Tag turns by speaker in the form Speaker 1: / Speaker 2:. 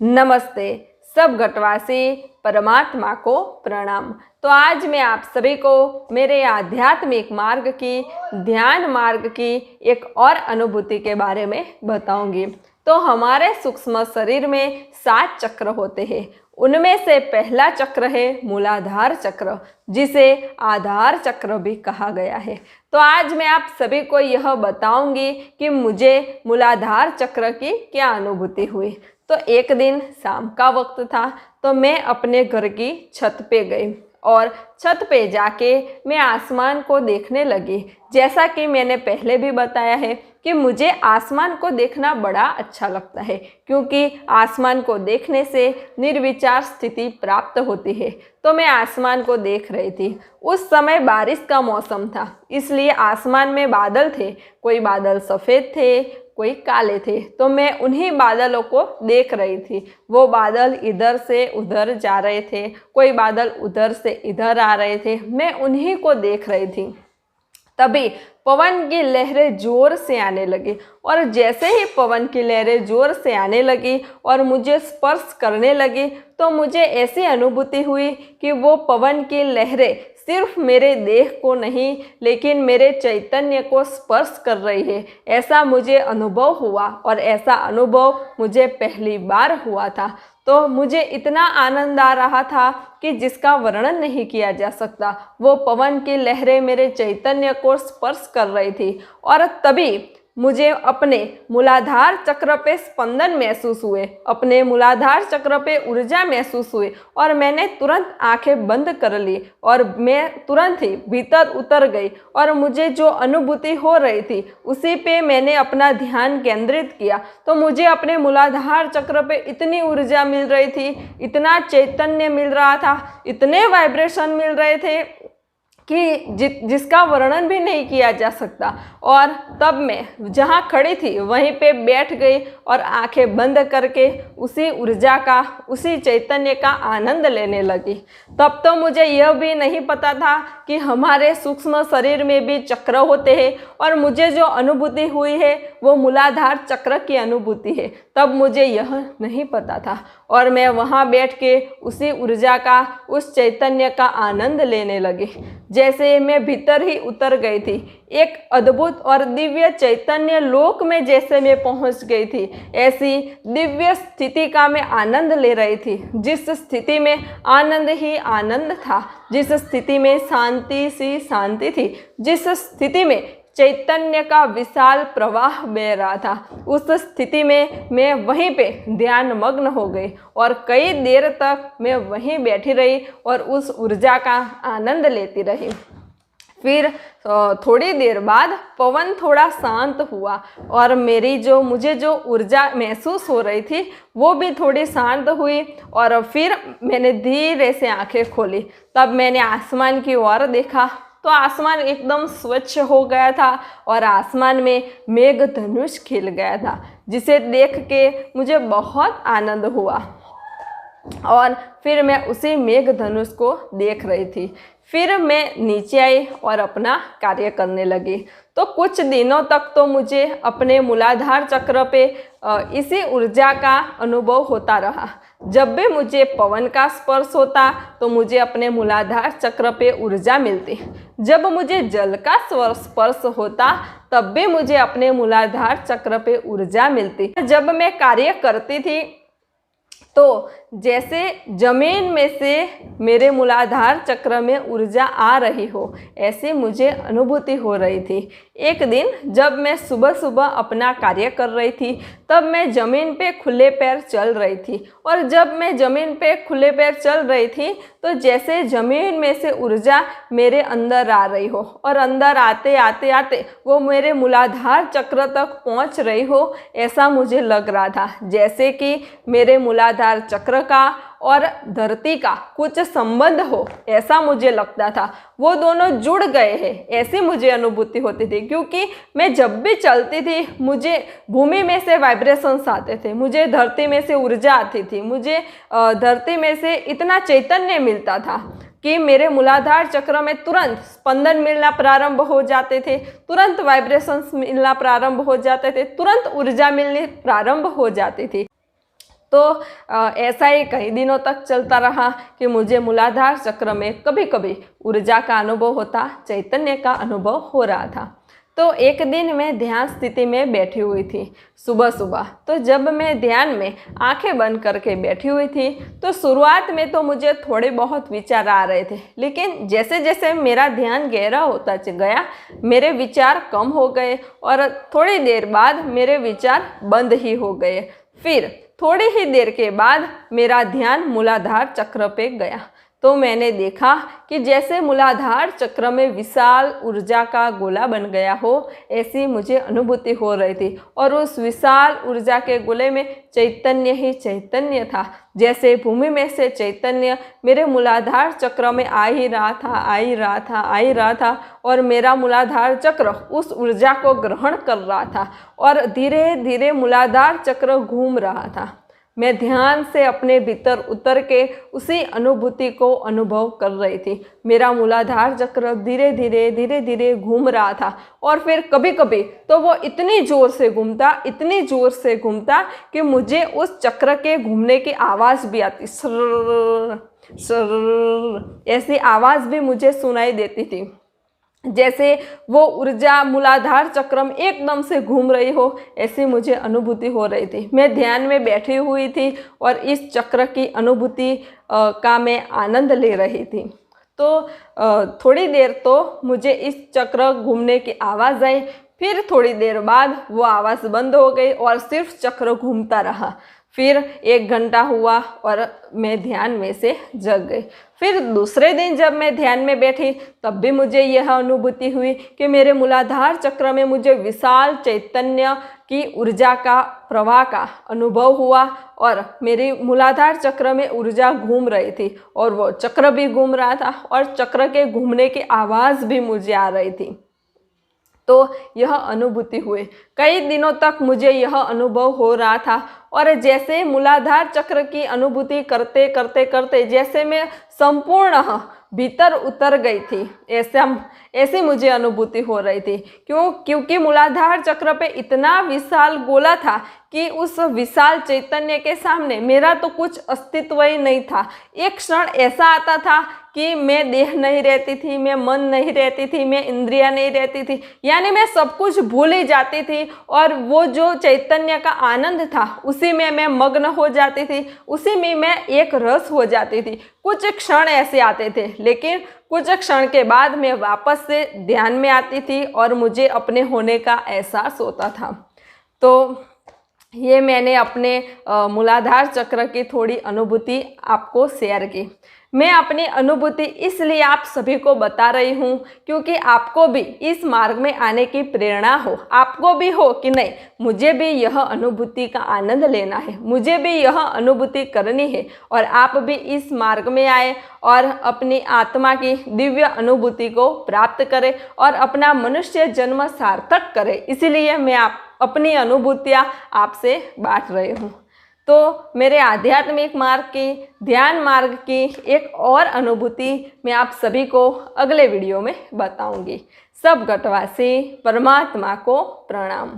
Speaker 1: नमस्ते। सब घटवासी परमात्मा को प्रणाम। तो आज मैं आप सभी को मेरे आध्यात्मिक मार्ग की, ध्यान मार्ग की एक और अनुभूति के बारे में बताऊंगी। तो हमारे सूक्ष्म शरीर में 7 चक्र होते हैं। उनमें से पहला चक्र है मूलाधार चक्र, जिसे आधार चक्र भी कहा गया है। तो आज मैं आप सभी को यह बताऊंगी कि मुझे मूलाधार चक्र की क्या अनुभूति हुई। तो एक दिन शाम का वक्त था, तो मैं अपने घर की छत पे गई और छत पे जाके मैं आसमान को देखने लगी। जैसा कि मैंने पहले भी बताया है कि मुझे आसमान को देखना बड़ा अच्छा लगता है, क्योंकि आसमान को देखने से निर्विचार स्थिति प्राप्त होती है। तो मैं आसमान को देख रही थी। उस समय बारिश का मौसम था, इसलिए आसमान में बादल थे। कोई बादल सफ़ेद थे, कोई काले थे। तो मैं उन्हीं बादलों को देख रही थी। वो बादल इधर से उधर जा रहे थे, कोई बादल उधर से इधर आ रहे थे। मैं उन्हीं को देख रही थी। तभी पवन की लहरें जोर से आने लगी, और जैसे ही पवन की लहरें जोर से आने लगी और मुझे स्पर्श करने लगी, तो मुझे ऐसी अनुभूति हुई कि वो पवन की लहरें सिर्फ मेरे देह को नहीं, लेकिन मेरे चैतन्य को स्पर्श कर रही है। ऐसा मुझे अनुभव हुआ, और ऐसा अनुभव मुझे पहली बार हुआ था। तो मुझे इतना आनंद आ रहा था कि जिसका वर्णन नहीं किया जा सकता। वो पवन की लहरें मेरे चैतन्य को स्पर्श कर रही थी, और तभी मुझे अपने मूलाधार चक्र पे स्पंदन महसूस हुए, अपने मूलाधार चक्र पे ऊर्जा महसूस हुई, और मैंने तुरंत आंखें बंद कर ली और मैं तुरंत ही भीतर उतर गई। और मुझे जो अनुभूति हो रही थी उसी पे मैंने अपना ध्यान केंद्रित किया। तो मुझे अपने मूलाधार चक्र पे इतनी ऊर्जा मिल रही थी, इतना चैतन्य मिल रहा था, इतने वाइब्रेशन मिल रहे थे कि जिसका वर्णन भी नहीं किया जा सकता। और तब मैं जहाँ खड़ी थी वहीं पे बैठ गई और आंखें बंद करके उसी ऊर्जा का, उसी चैतन्य का आनंद लेने लगी। तब तो मुझे यह भी नहीं पता था कि हमारे सूक्ष्म शरीर में भी चक्र होते हैं, और मुझे जो अनुभूति हुई है वो मूलाधार चक्र की अनुभूति है। तब मुझे यह नहीं पता था, और मैं वहाँ बैठ के उसी ऊर्जा का, उस चैतन्य का आनंद लेने लगी। जैसे मैं भीतर ही उतर गई थी, एक अद्भुत और दिव्य चैतन्य लोक में जैसे मैं पहुंच गई थी, ऐसी दिव्य स्थिति का मैं आनंद ले रही थी। जिस स्थिति में आनंद ही आनंद था, जिस स्थिति में शांति सी शांति थी, जिस स्थिति में चैतन्य का विशाल प्रवाह बह रहा था, उस स्थिति में मैं वहीं पे ध्यान मग्न हो गई, और कई देर तक मैं वहीं बैठी रही और उस ऊर्जा का आनंद लेती रही। फिर थोड़ी देर बाद पवन थोड़ा शांत हुआ, और मुझे जो ऊर्जा महसूस हो रही थी वो भी थोड़ी शांत हुई। और फिर मैंने धीरे से आंखें खोली। तब मैंने आसमान की ओर देखा, तो आसमान एकदम स्वच्छ हो गया था, और आसमान में मेघ धनुष खिल गया था, जिसे देख के मुझे बहुत आनंद हुआ। और फिर मैं उसी मेघ धनुष को देख रही थी। फिर मैं नीचे आई और अपना कार्य करने लगी। तो कुछ दिनों तक तो मुझे अपने मूलाधार चक्र पे इसी ऊर्जा का अनुभव होता रहा। जब भी मुझे पवन का स्पर्श होता तो मुझे अपने मूलाधार चक्र पे ऊर्जा मिलती। जब मुझे जल का स्पर्श होता तब भी मुझे अपने मूलाधार चक्र पे ऊर्जा मिलती। जब मैं कार्य करती थी तो जैसे जमीन में से मेरे मूलाधार चक्र में ऊर्जा आ रही हो, ऐसी मुझे अनुभूति हो रही थी। एक दिन जब मैं सुबह सुबह अपना कार्य कर रही थी, तब मैं ज़मीन पे खुले पैर चल रही थी। और जब मैं ज़मीन पे खुले पैर चल रही थी तो जैसे ज़मीन में से ऊर्जा मेरे अंदर आ रही हो, और अंदर आते आते आते वो मेरे मूलाधार चक्र तक पहुंच रही हो, ऐसा मुझे लग रहा था। जैसे कि मेरे मूलाधार चक्र का और धरती का कुछ संबंध हो, ऐसा मुझे लगता था। वो दोनों जुड़ गए हैं, ऐसी मुझे अनुभूति होती थी। क्योंकि मैं जब भी चलती थी मुझे भूमि में से वाइब्रेशंस आते थे, मुझे धरती में से ऊर्जा आती थी, मुझे धरती में से इतना चैतन्य मिलता था कि मेरे मूलाधार चक्र में तुरंत स्पंदन मिलना प्रारंभ हो जाते थे, तुरंत वाइब्रेशंस मिलना प्रारंभ हो जाते थे, तुरंत ऊर्जा मिलनी प्रारंभ हो जाती थी। तो ऐसा ही कई दिनों तक चलता रहा कि मुझे मूलाधार चक्र में कभी कभी ऊर्जा का अनुभव होता, चैतन्य का अनुभव हो रहा था। तो एक दिन मैं ध्यान स्थिति में बैठी हुई थी सुबह सुबह। तो जब मैं ध्यान में आंखें बंद करके बैठी हुई थी तो शुरुआत में तो मुझे थोड़े बहुत विचार आ रहे थे, लेकिन जैसे जैसे मेरा ध्यान गहरा होता गया मेरे विचार कम हो गए और थोड़ी देर बाद मेरे विचार बंद ही हो गए। फिर थोड़ी ही देर के बाद मेरा ध्यान मूलाधार चक्र पे गया। तो मैंने देखा कि जैसे मूलाधार चक्र में विशाल ऊर्जा का गोला बन गया हो, ऐसी मुझे अनुभूति हो रही थी। और उस विशाल ऊर्जा के गोले में चैतन्य ही चैतन्य था। जैसे भूमि में से चैतन्य मेरे मूलाधार चक्र में आ ही रहा था और मेरा मूलाधार चक्र उस ऊर्जा को ग्रहण कर रहा था और धीरे धीरे मूलाधार चक्र घूम रहा था। मैं ध्यान से अपने भीतर उतर के उसी अनुभूति को अनुभव कर रही थी। मेरा मूलाधार चक्र धीरे धीरे घूम रहा था और फिर कभी कभी तो वो इतनी ज़ोर से घूमता कि मुझे उस चक्र के घूमने की आवाज़ भी आती, सर्र सर्र ऐसी आवाज़ भी मुझे सुनाई देती थी। जैसे वो ऊर्जा मूलाधार चक्र में एकदम से घूम रही हो, ऐसी मुझे अनुभूति हो रही थी। मैं ध्यान में बैठी हुई थी और इस चक्र की अनुभूति का मैं आनंद ले रही थी। तो थोड़ी देर तो मुझे इस चक्र घूमने की आवाज़ आई, फिर थोड़ी देर बाद वो आवाज़ बंद हो गई और सिर्फ चक्र घूमता रहा। फिर 1 घंटा हुआ और मैं ध्यान में से जग गई। फिर दूसरे दिन जब मैं ध्यान में बैठी तब भी मुझे यह अनुभूति हुई कि मेरे मूलाधार चक्र में मुझे विशाल चैतन्य की ऊर्जा का प्रवाह का अनुभव हुआ और मेरी मूलाधार चक्र में ऊर्जा घूम रही थी और वो चक्र भी घूम रहा था और चक्र के घूमने की आवाज़ भी मुझे आ रही थी। तो यह अनुभूति हुई। कई दिनों तक मुझे यह अनुभव हो रहा था और जैसे मूलाधार चक्र की अनुभूति करते करते जैसे मैं संपूर्ण भीतर उतर गई थी, ऐसी मुझे अनुभूति हो रही थी। क्योंकि मूलाधार चक्र पे इतना विशाल गोला था कि उस विशाल चैतन्य के सामने मेरा तो कुछ अस्तित्व ही नहीं था। एक क्षण ऐसा आता था कि मैं देह नहीं रहती थी, मैं मन नहीं रहती थी, मैं इंद्रियां नहीं रहती थी, यानी मैं सब कुछ भूल ही जाती थी और वो जो चैतन्य का आनंद था उसी में मैं मग्न हो जाती थी, उसी में मैं एक रस हो जाती थी। कुछ क्षण ऐसे आते थे, लेकिन कुछ क्षण के बाद मैं वापस से ध्यान में आती थी और मुझे अपने होने का एहसास होता था। तो ये मैंने अपने मूलाधार चक्र की थोड़ी अनुभूति आपको शेयर की। मैं अपनी अनुभूति इसलिए आप सभी को बता रही हूँ क्योंकि आपको भी इस मार्ग में आने की प्रेरणा हो, आपको भी हो कि नहीं मुझे भी यह अनुभूति का आनंद लेना है, मुझे भी यह अनुभूति करनी है और आप भी इस मार्ग में आए और अपनी आत्मा की दिव्य अनुभूति को प्राप्त करें और अपना मनुष्य जन्म सार्थक करें। इसीलिए मैं अपनी अनुभूतियाँ आपसे बांट रही हूँ। तो मेरे आध्यात्मिक मार्ग की, ध्यान मार्ग की एक और अनुभूति मैं आप सभी को अगले वीडियो में बताऊंगी। सब घटवासी परमात्मा को प्रणाम।